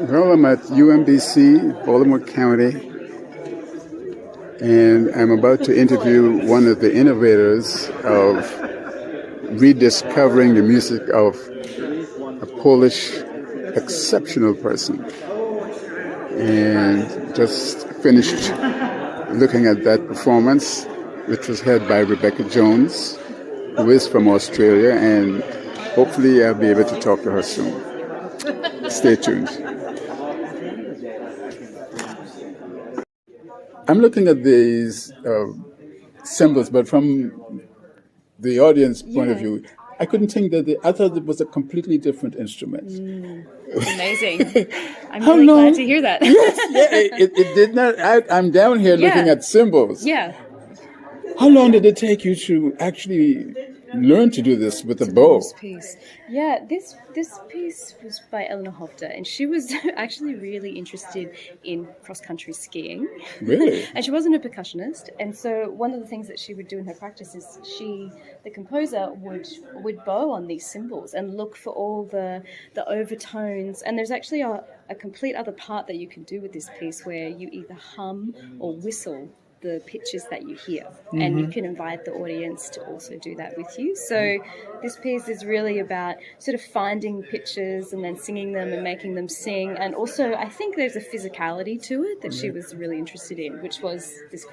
Well, I'm at UMBC, Baltimore County, and I'm about to interview one of the innovators of rediscovering the music of a Polish exceptional person. And just finished looking at that performance, which was held by Rebecca Jones, who is from Australia, and hopefully I'll be able to talk to her soon. Stay tuned. I'm looking at these symbols, but from the audience point of view, I couldn't think that I thought it was a completely different instrument. Amazing. I'm really glad to hear that. Yes, it did not. I'm down here looking at symbols. Yeah. How long did it take you to actually learn to do this with a bow? This piece. Yeah, this piece was by Eleanor Hofter, and she was actually really interested in cross-country skiing. Really? And she wasn't a percussionist, and so one of the things that she would do in her practice is the composer, would bow on these cymbals and look for all the overtones. And there's actually a complete other part that you can do with this piece where you either hum or whistle the pitches that you hear, and you can invite the audience to also do that with you. So this piece is really about sort of finding pitches and then singing them and making them sing. And also I think there's a physicality to it that she was really interested in, which was this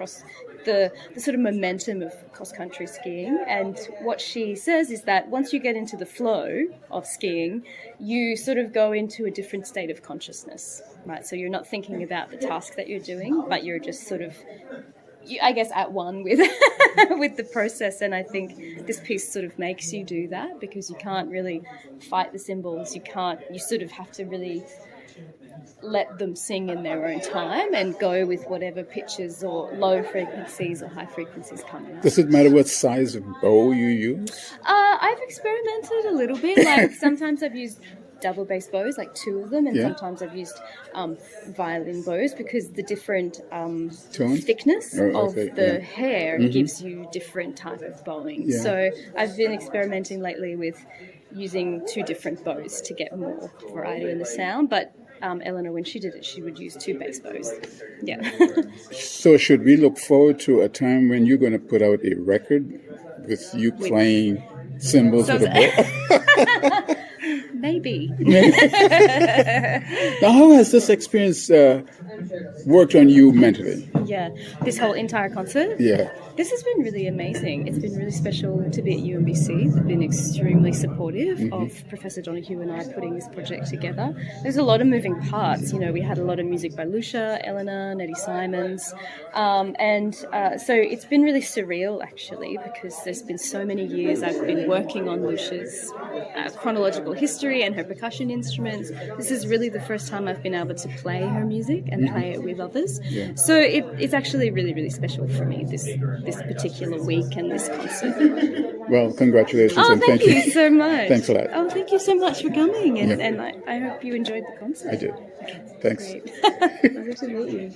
the sort of momentum of cross-country skiing. And what she says is that once you get into the flow of skiing, you sort of go into a different state of consciousness, right? So you're not thinking about the task that you're doing, but you're just sort of, I guess, at one with with the process. And I think this piece sort of makes you do that, because you can't really fight the cymbals. You sort of have to really let them sing in their own time and go with whatever pitches or low frequencies or high frequencies come out. Does it matter what size of bow you use? I've experimented a little bit. Like sometimes I've used double bass bows, like 2 of them, and sometimes I've used violin bows, because the different thickness of the hair gives you different type of bowing. So I've been experimenting lately with using 2 different bows to get more variety in the sound. But Eleanor, when she did it, she would use 2 bass bows. Yeah. So should we look forward to a time when you're going to put out a record with you playing cymbals with a bow? Maybe. Now, how has this experience worked on you mentally? Yeah, this whole entire concert? Yeah. This has been really amazing. It's been really special to be at UMBC. They've been extremely supportive of Professor Donahue and I putting this project together. There's a lot of moving parts. You know, we had a lot of music by Lucia, Eleanor, Nettie Simons. So it's been really surreal, actually, because there's been so many years I've been working on Lucia's chronological history and her percussion instruments. This is really the first time I've been able to play her music and play it with others. Yeah. So it's actually really, really special for me, this particular week and this concert. Well, congratulations. Oh, and thank you so much. Thanks a lot. Oh, thank you so much for coming, and I hope you enjoyed the concert. I did. Okay. Thanks. Great. Lovely to meet you.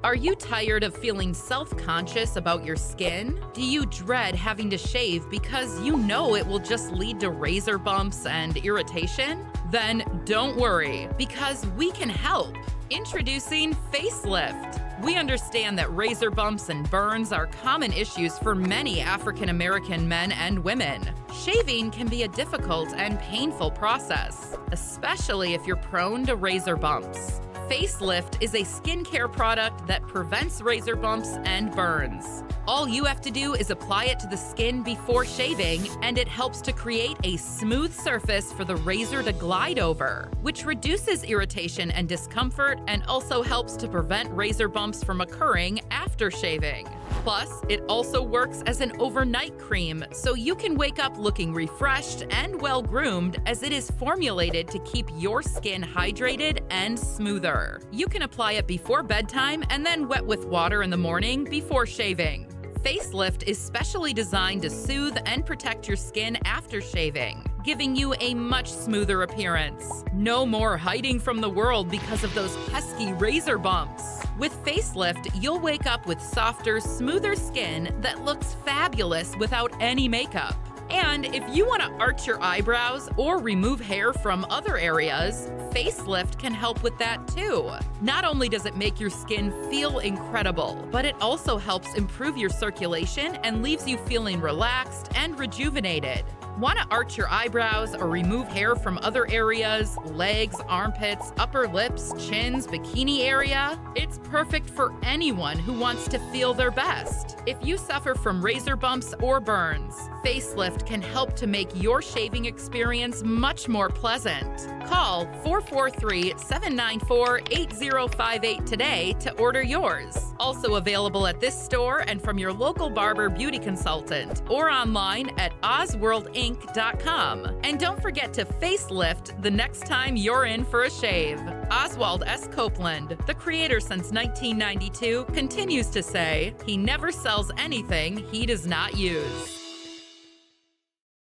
Are you tired of feeling self-conscious about your skin? Do you dread having to shave because you know it will just lead to razor bumps and irritation? Then don't worry, because we can help. Introducing Facelift. We understand that razor bumps and burns are common issues for many African American men and women. Shaving can be a difficult and painful process, especially if you're prone to razor bumps. Facelift is a skincare product that prevents razor bumps and burns. All you have to do is apply it to the skin before shaving, and it helps to create a smooth surface for the razor to glide over, which reduces irritation and discomfort and also helps to prevent razor bumps from occurring after shaving. Plus, it also works as an overnight cream, so you can wake up looking refreshed and well-groomed, as it is formulated to keep your skin hydrated and smoother. You can apply it before bedtime and then wet with water in the morning before shaving. Facelift is specially designed to soothe and protect your skin after shaving, giving you a much smoother appearance. No more hiding from the world because of those pesky razor bumps. With Facelift, you'll wake up with softer, smoother skin that looks fabulous without any makeup. And if you want to arch your eyebrows or remove hair from other areas, Facelift can help with that too. Not only does it make your skin feel incredible, but it also helps improve your circulation and leaves you feeling relaxed and rejuvenated. Want to arch your eyebrows or remove hair from other areas, legs, armpits, upper lips, chins, bikini area? It's perfect for anyone who wants to feel their best. If you suffer from razor bumps or burns, Facelift can help to make your shaving experience much more pleasant. Call 443-794-8058 today to order yours. Also available at this store and from your local barber beauty consultant or online at osworldinc.com. And don't forget to facelift the next time you're in for a shave. Oswald S. Copeland, the creator since 1992, continues to say he never sells anything he does not use.